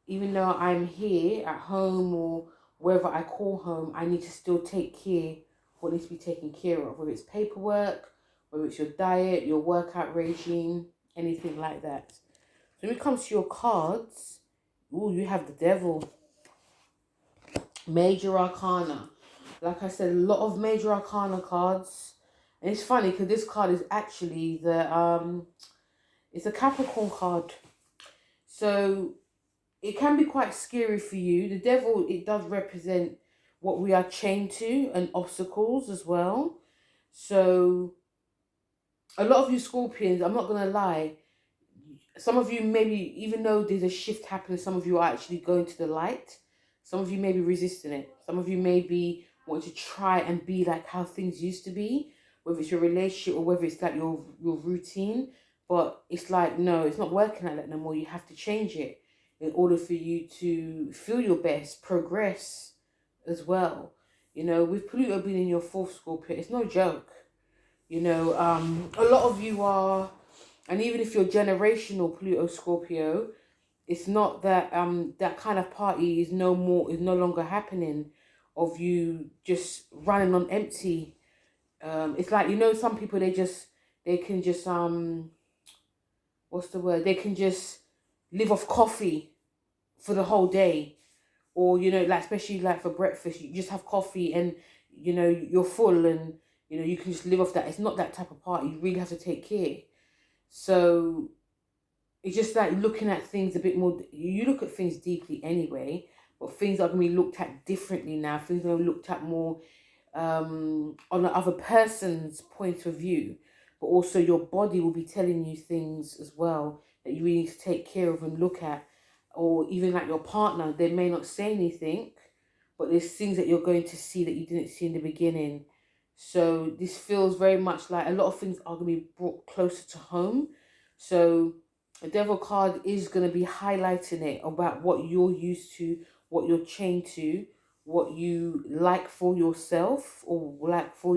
even though I'm here at home or wherever I call home, I need to still take care of what needs to be taken care of, whether it's paperwork, whether it's your diet, your workout regime, anything like that. So when it comes to your cards, you have the Devil, Major Arcana. Like I said, a lot of Major Arcana cards. And it's funny because this card is actually it's a Capricorn card. So it can be quite scary for you. The devil, it does represent what we are chained to and obstacles as well. So a lot of you Scorpions, I'm not going to lie, some of you maybe, even though there's a shift happening, some of you are actually going to the light. Some of you may be resisting it. Some of you may be want to try and be like how things used to be, whether it's your relationship or whether it's like your routine. But it's like, no, it's not working like that no more. You have to change it in order for you to feel your best, progress as well. You know, with Pluto being in your fourth Scorpio, it's no joke. You know, a lot of you are, and even if you're generational Pluto Scorpio, it's not that that kind of party is no longer happening, of you just running on empty. It's like, you know, some people, they can just what's the word? They can just live off coffee for the whole day. Or, you know, like especially like for breakfast, you just have coffee and, you know, you're full and, you know, you can just live off that. It's not that type of party. You really have to take care. So it's just like looking at things a bit more. You look at things deeply anyway, but things are going to be looked at differently now. Things are going to be looked at more on the other person's point of view. But also your body will be telling you things as well that you really need to take care of and look at. Or even like your partner, they may not say anything, but there's things that you're going to see that you didn't see in the beginning. So this feels very much like a lot of things are going to be brought closer to home. So the devil card is going to be highlighting it about what you're used to, what you're chained to, what you like for yourself, or like for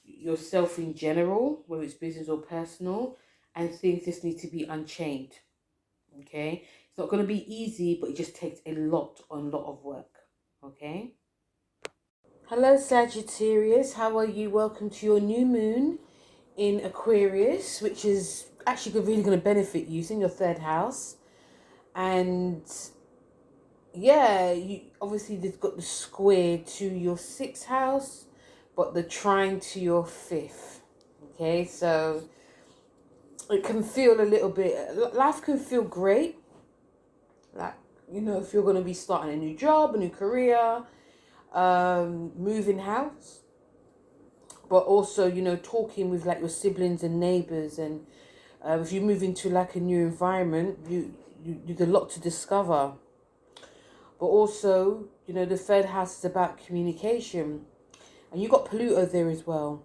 yourself in general, whether it's business or personal, and things just need to be unchained. Okay, it's not going to be easy, but it just takes a lot of work. Okay. Hello Sagittarius, how are you? Welcome to your new moon in Aquarius, which is actually really going to benefit you. It's in your third house. And yeah, you obviously they've got the square to your sixth house, but the trine to your fifth. Okay, so it can feel a little bit, life can feel great. Like, you know, if you're going to be starting a new job, a new career, moving house, but also, you know, talking with like your siblings and neighbors, and if you move into like a new environment, there's a lot to discover. But also, you know, the third house is about communication, and you got Pluto there as well.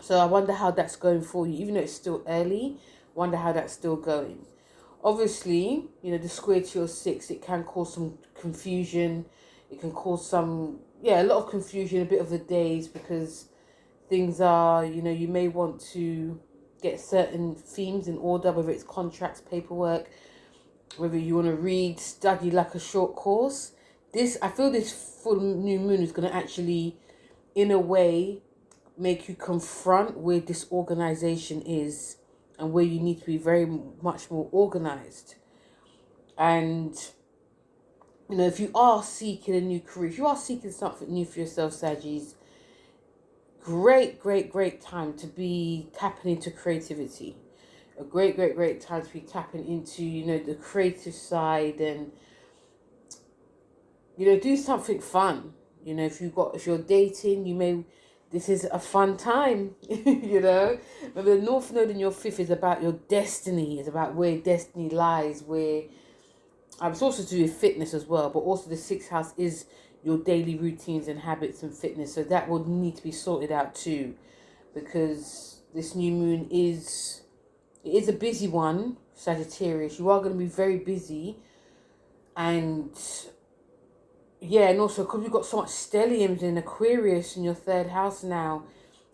So I wonder how that's going for you, even though it's still early. Wonder how that's still going. Obviously, you know, the square to your six, it can cause some confusion. It can cause some, a lot of confusion, a bit of the days, because things are, you know, you may want to get certain themes in order, whether it's contracts, paperwork, whether you want to read, study like a short course. I feel this full new moon is going to actually, in a way, make you confront where disorganization is and where you need to be very much more organized. And, you know, if you are seeking a new career, if you are seeking something new for yourself, Saggies, great time to be tapping into creativity. A great time to be tapping into, you know, the creative side, and, you know, do something fun. You know, if you're dating, this is a fun time, you know. Remember, the North Node in your fifth is about your destiny. It's about where destiny lies, where it's also to do with fitness as well, but also the sixth house is your daily routines and habits and fitness. So that will need to be sorted out too, because this new moon is a busy one, Sagittarius. You are going to be very busy, and and also because we've got so much stelliums in Aquarius in your third house now,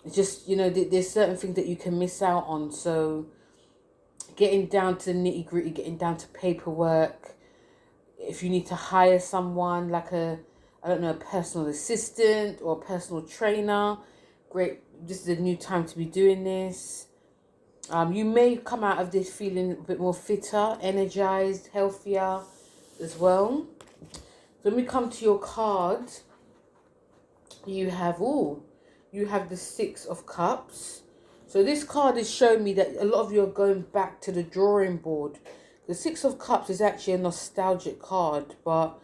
it's just, you know, there's certain things that you can miss out on. So getting down to the nitty gritty, getting down to paperwork. If you need to hire someone like a personal assistant or a personal trainer, great. This is a new time to be doing this. You may come out of this feeling a bit more fitter, energized, healthier as well. So when we come to your card, you have the Six of Cups. So this card is showing me that a lot of you are going back to the drawing board. The Six of Cups is actually a nostalgic card, but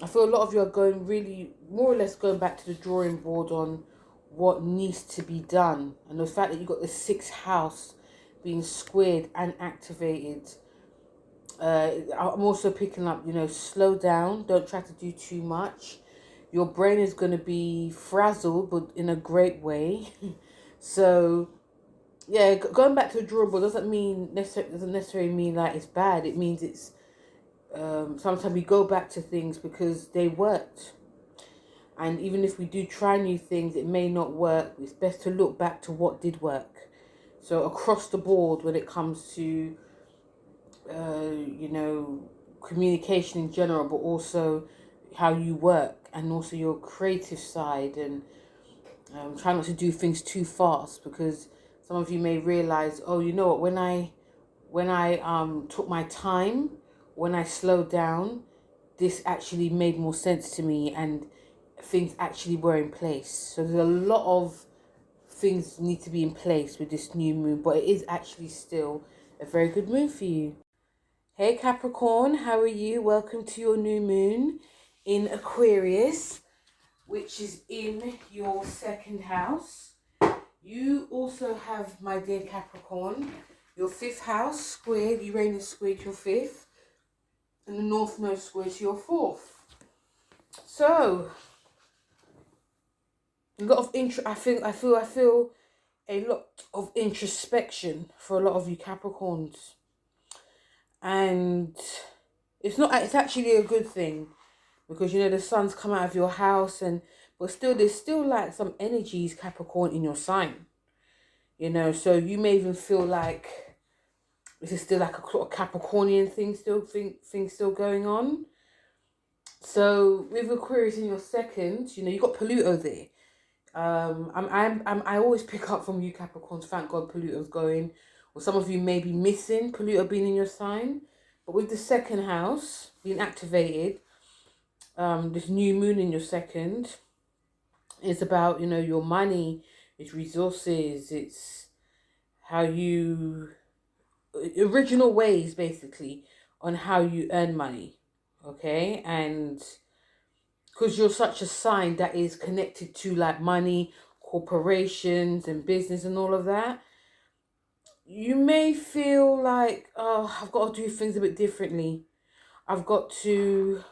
I feel a lot of you are going really, more or less going back to the drawing board on what needs to be done. And the fact that you've got the sixth house being squared and activated. I'm also picking up, slow down. Don't try to do too much. Your brain is going to be frazzled, but in a great way. So, yeah, going back to the drawing board doesn't necessarily mean like it's bad. It means it's sometimes we go back to things because they worked. And even if we do try new things, it may not work. It's best to look back to what did work. So across the board, when it comes to, communication in general, but also how you work and also your creative side, and try not to do things too fast, because some of you may realize, oh, you know what, when I took my time, when I slowed down, this actually made more sense to me and things actually were in place. So there's a lot of things need to be in place with this new moon, but it is actually still a very good moon for you. Hey Capricorn, how are you? Welcome to your new moon in Aquarius, which is in your second house. You also have, my dear Capricorn, your fifth house squared, Uranus squared your fifth, and the North Node squared to your fourth. So a lot of I feel a lot of introspection for a lot of you Capricorns, and it's actually a good thing, because the sun's come out of your house, but still there's still like some energies Capricorn in your sign, so you may even feel like this is still like a sort of Capricornian thing still going on. So with Aquarius in your second, you got Pluto there. I always pick up from you Capricorns, thank God Pluto's going, or some of you may be missing Pluto being in your sign, but with the second house being activated, this new moon in your second, it's about, your money, it's resources, it's how you, original ways basically on how you earn money, okay? And because you're such a sign that is connected to like money, corporations and business and all of that, you may feel like, oh, I've got to do things a bit differently. I've got to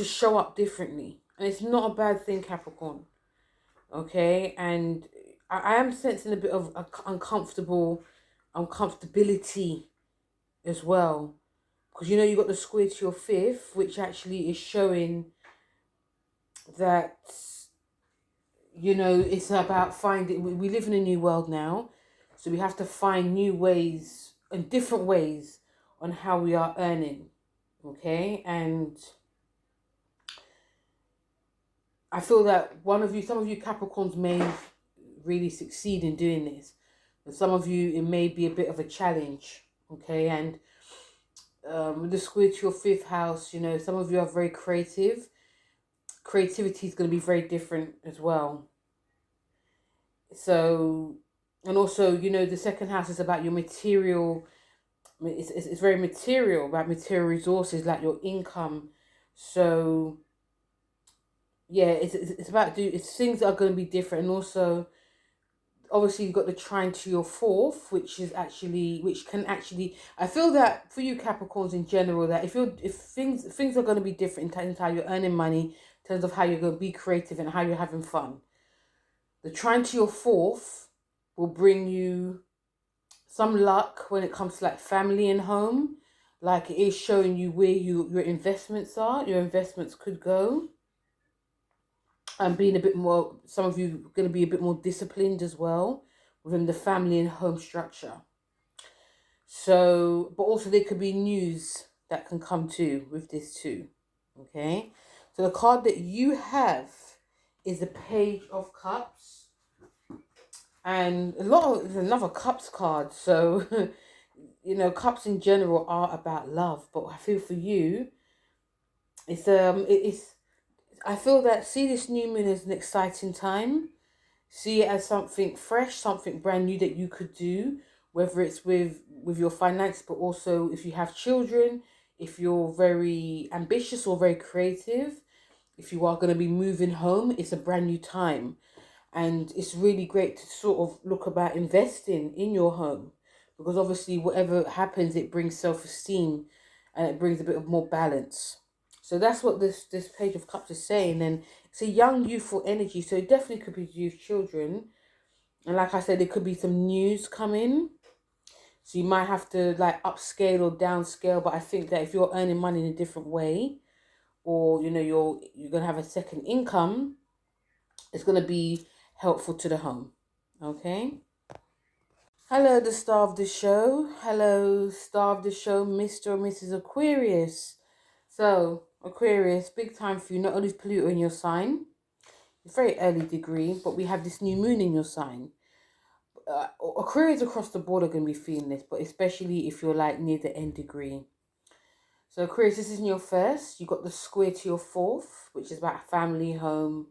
show up differently. And it's not a bad thing, Capricorn. Okay? And I am sensing a bit of uncomfortability as well. Because you got the square to your fifth, which actually is showing that, it's about finding, we live in a new world now, so we have to find new ways and different ways on how we are earning, okay? And I feel that some of you Capricorns may really succeed in doing this, but some of you, it may be a bit of a challenge, okay? And with the square to your fifth house, some of you are very creative. Creativity is going to be very different as well. So, and also, the second house is about your material. I mean, it's very material, about material resources, like your income. So, yeah, it's about things that are going to be different. And also, obviously, you've got the trine to your fourth, which can actually, I feel that for you Capricorns in general, that if things are going to be different in terms of how you're earning money, in terms of how you're going to be creative and how you're having fun. The trine to your fourth will bring you some luck when it comes to like family and home. Like, it is showing you where your investments are. Your investments could go. And being a bit more, some of you are going to be a bit more disciplined as well within the family and home structure. So, but also there could be news that can come too with this too. Okay. So the card that you have is the Page of Cups. And there's another Cups card. So, Cups in general are about love. But I feel for you, I feel that, see this new moon as an exciting time. See it as something fresh, something brand new that you could do whether it's with your finance, but also if you have children, if you're very ambitious or very creative, if you are going to be moving home, it's a brand new time. And it's really great to sort of look about investing in your home, because obviously whatever happens, it brings self-esteem and it brings a bit of more balance. So that's what this Page of Cups is saying. And it's a young, youthful energy. So it definitely could be youth children. And like I said, there could be some news coming. So you might have to like upscale or downscale. But I think that if you're earning money in a different way, or you're gonna have a second income, it's gonna be helpful to the home. Okay. Hello, the star of the show. Hello, star of the show, Mr. or Mrs. Aquarius. So, Aquarius, big time for you. Not only is Pluto in your sign, it's very early degree, but we have this new moon in your sign. Aquarius across the board are going to be feeling this, but especially if you're like near the end degree. So, Aquarius, this is in your first. You got the square to your fourth, which is about family, home,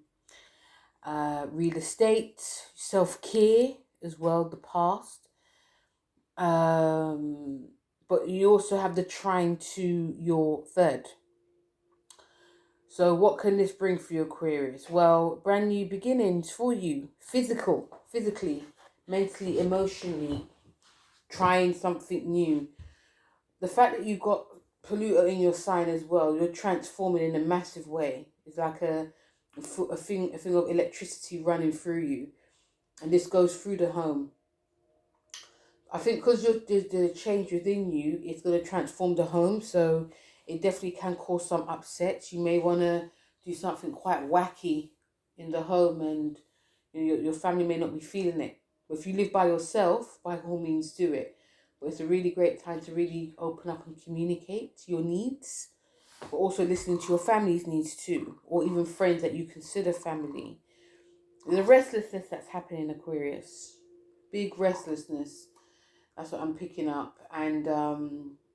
real estate, self-care as well, the past. But you also have the trine to your third. So what can this bring for you, Aquarius? Well, brand new beginnings for you. Physically, mentally, emotionally, trying something new. The fact that you got Pluto in your sign as well, you're transforming in a massive way. It's like a thing of electricity running through you. And this goes through the home. I think because the change within you, it's going to transform the home. So it definitely can cause some upsets. You may want to do something quite wacky in the home, and your family may not be feeling it. But if you live by yourself, by all means do it. But it's a really great time to really open up and communicate your needs, but also listening to your family's needs too, or even friends that you consider family. The restlessness that's happening, Aquarius. Big restlessness. That's what I'm picking up. And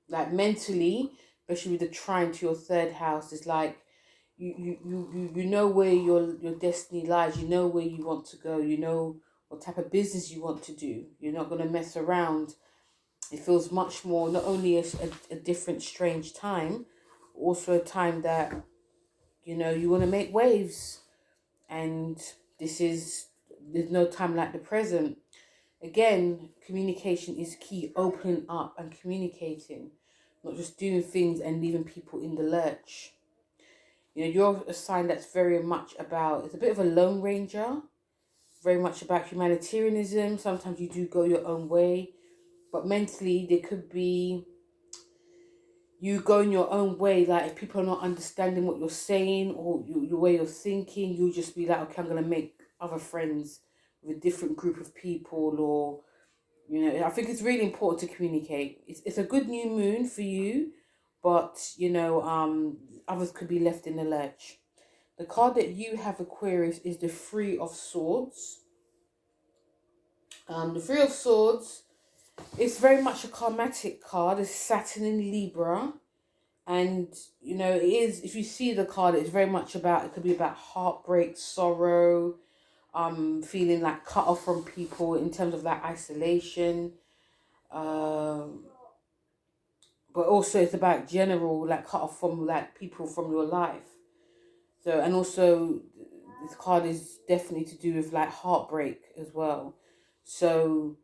like mentally, especially with the trine to your third house, is like you know where your destiny lies. You know where you want to go. You know what type of business you want to do. You're not going to mess around. It feels much more, not only a different strange time, also a time that you want to make waves. And there's no time like the present. Again, communication is key. Opening up and communicating, not just doing things and leaving people in the lurch. You're a sign that's very much about, it's a bit of a lone ranger, very much about humanitarianism. Sometimes you do go your own way, but mentally there could be you going your own way. Like if people are not understanding what you're saying or your way of thinking, you'll just be like, okay, I'm going to make other friends with a different group of people. Or I think it's really important to communicate. It's a good new moon for you, but others could be left in the lurch. The card that you have, Aquarius, is the Three of Swords. The Three of Swords is very much a karmatic card. It's Saturn in Libra. And, it is, if you see the card, it's very much about, it could be about heartbreak, sorrow, feeling like cut off from people in terms of like isolation. But also it's about general, like cut off from like people from your life. So, and also this card is definitely to do with like heartbreak as well. So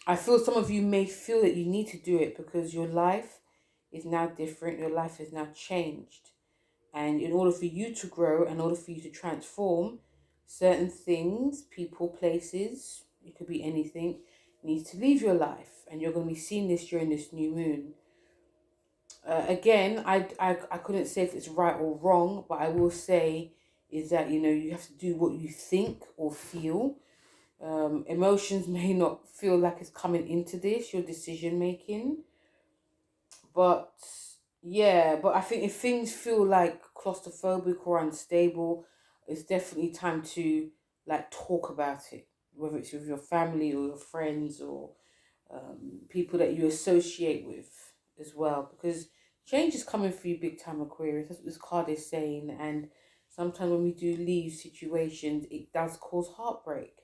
I feel some of you may feel that you need to do it because your life is now different. Your life is now changed. And in order for you to grow, in order for you to transform, certain things, people, places, it could be anything, needs to leave your life. And you're going to be seeing this during this new moon. Again, I couldn't say if it's right or wrong, but I will say is that, you have to do what you think or feel. Emotions may not feel like it's coming into this, your decision making. But yeah, but I think if things feel like claustrophobic or unstable, it's definitely time to like talk about it, whether it's with your family or your friends or people that you associate with as well, because change is coming for you big time, Aquarius. That's what this card is saying. And sometimes when we do leave situations, it does cause heartbreak,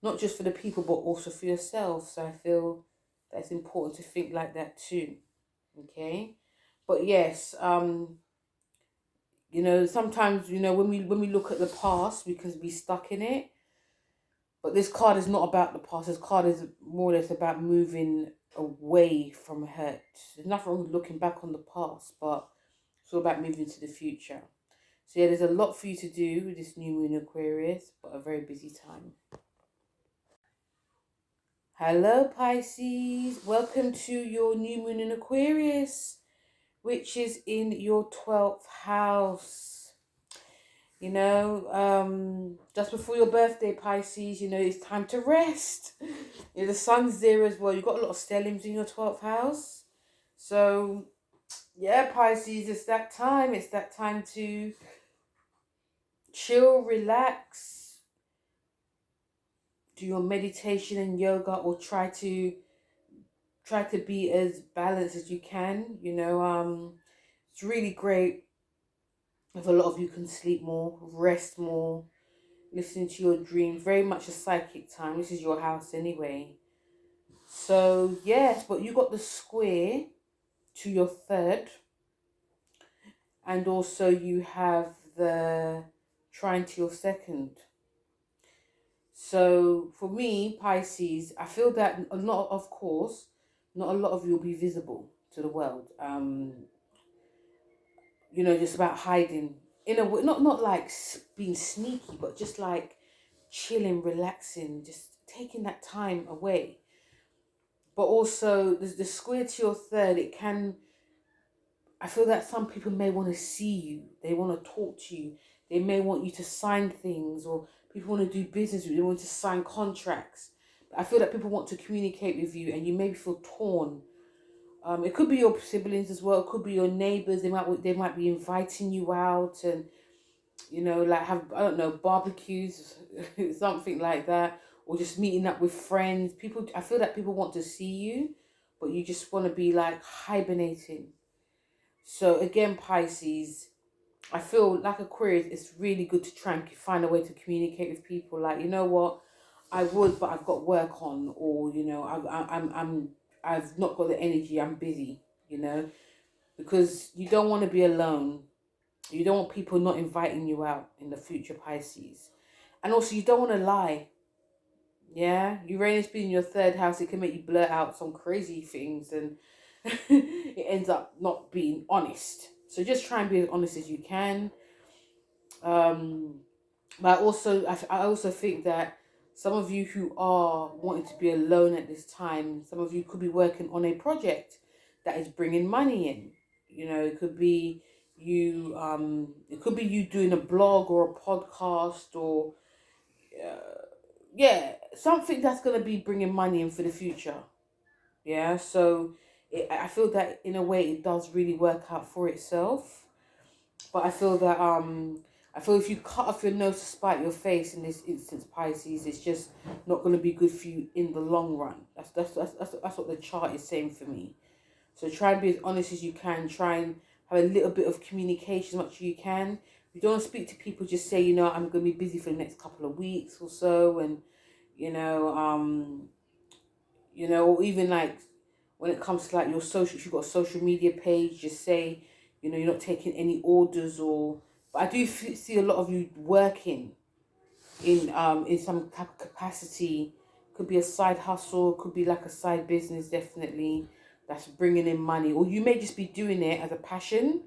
not just for the people but also for yourself. So I feel That's important to think like that too. Okay. But yes, sometimes, when we look at the past, we can be stuck in it. But this card is not about the past. This card is more or less about moving away from hurt. There's nothing wrong with looking back on the past, but it's all about moving to the future. So yeah, there's a lot for you to do with this new moon Aquarius, but a very busy time. Hello Pisces, welcome to your new moon in Aquarius, which is in your 12th house. Just before your birthday, Pisces, it's time to rest. The sun's there as well. You've got a lot of stelliums in your 12th house. So, yeah, Pisces, it's that time. It's that time to chill, relax, do your meditation and yoga, or try to be as balanced as you can. It's really great if a lot of you can sleep more, rest more, listen to your dreams. Very much a psychic time. This is your house anyway. So yes, but you got the square to your third, and also you have the trine to your second. So for me, Pisces, I feel that not a lot of you will be visible to the world. Just about hiding in a way, not like being sneaky, but just like chilling, relaxing, just taking that time away. But also the square to your third, I feel that some people may want to see you. They want to talk to you. They may want you to sign things, or people want to do business with you. They want to sign contracts. I feel that people want to communicate with you, and you maybe feel torn. It could be your siblings as well. It could be your neighbors. They might be inviting you out, and like have, I don't know, barbecues, something like that, or just meeting up with friends. I feel that people want to see you, but you just want to be like hibernating. So again, Pisces, I feel like Aquarius, it's really good to try and find a way to communicate with people. Like, you know what, I would, but I've got work on, or I've not got the energy. I'm busy, because you don't want to be alone. You don't want people not inviting you out in the future, Pisces. And also, you don't want to lie. Yeah? Uranus being in your third house, it can make you blurt out some crazy things, and it ends up not being honest. So just try and be as honest as you can. But I also think that some of you who are wanting to be alone at this time, some of you could be working on a project that is bringing money in. It could be you doing a blog or a podcast, or something that's going to be bringing money in for the future. Yeah, so I feel that in a way it does really work out for itself. But I feel that if you cut off your nose to spite your face in this instance, Pisces, it's just not going to be good for you in the long run. That's what the chart is saying for me. So try and be as honest as you can. Try and have a little bit of communication as much as you can. If you don't want to speak to people, just say, I'm going to be busy for the next couple of weeks or so. And, or even like when it comes to like your social, if you've got a social media page, just say, you're not taking any orders, or, but I do see a lot of you working in some type of capacity. Could be a side hustle, could be like a side business, definitely, that's bringing in money, or you may just be doing it as a passion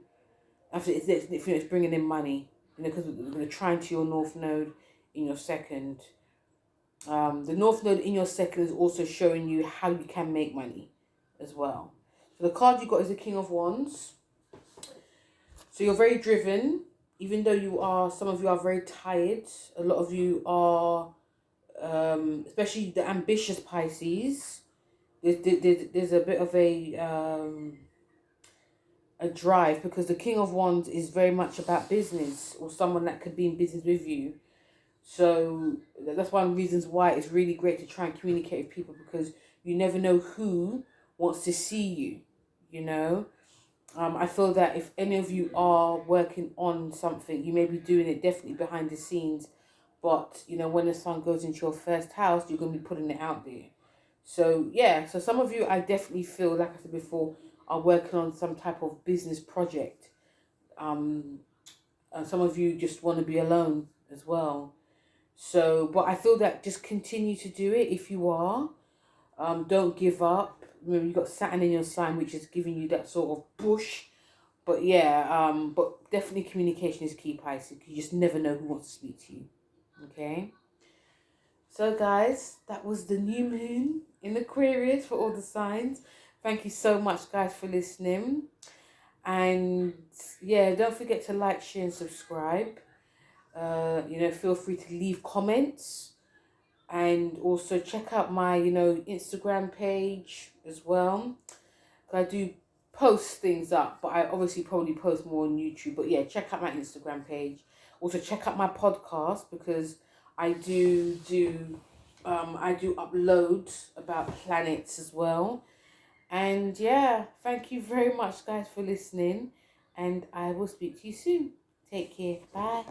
after it's bringing in money, because we're going to try into your north node in your second. The north node in your second is also showing you how you can make money as well. So the card you got is the King of Wands. So you're very driven, even though some of you are very tired. A lot of you are, especially the ambitious Pisces. There's a bit of a drive, because the King of Wands is very much about business, or someone that could be in business with you. So that's one of the reasons why it's really great to try and communicate with people, because you never know who wants to see you. I feel that if any of you are working on something, you may be doing it definitely behind the scenes, but when the sun goes into your first house, you're going to be putting it out there. So yeah, so some of you, I definitely feel, like I said before, are working on some type of business project. And some of you just want to be alone as well. So, but I feel that just continue to do it if you are. Don't give up. Remember, you got Saturn in your sign, which is giving you that sort of push. But yeah, but definitely communication is key, Pisces. You just never know who wants to speak to you. Okay. So guys, that was the new moon in Aquarius for all the signs. Thank you so much, guys, for listening. And yeah, don't forget to like, share, and subscribe. Feel free to leave comments, and also check out my, Instagram page as well. I do post things up, but I obviously probably post more on YouTube. But yeah, check out my Instagram page. Also check out my podcast, because I I do upload about planets as well. And yeah, thank you very much, guys, for listening. And I will speak to you soon. Take care. Bye.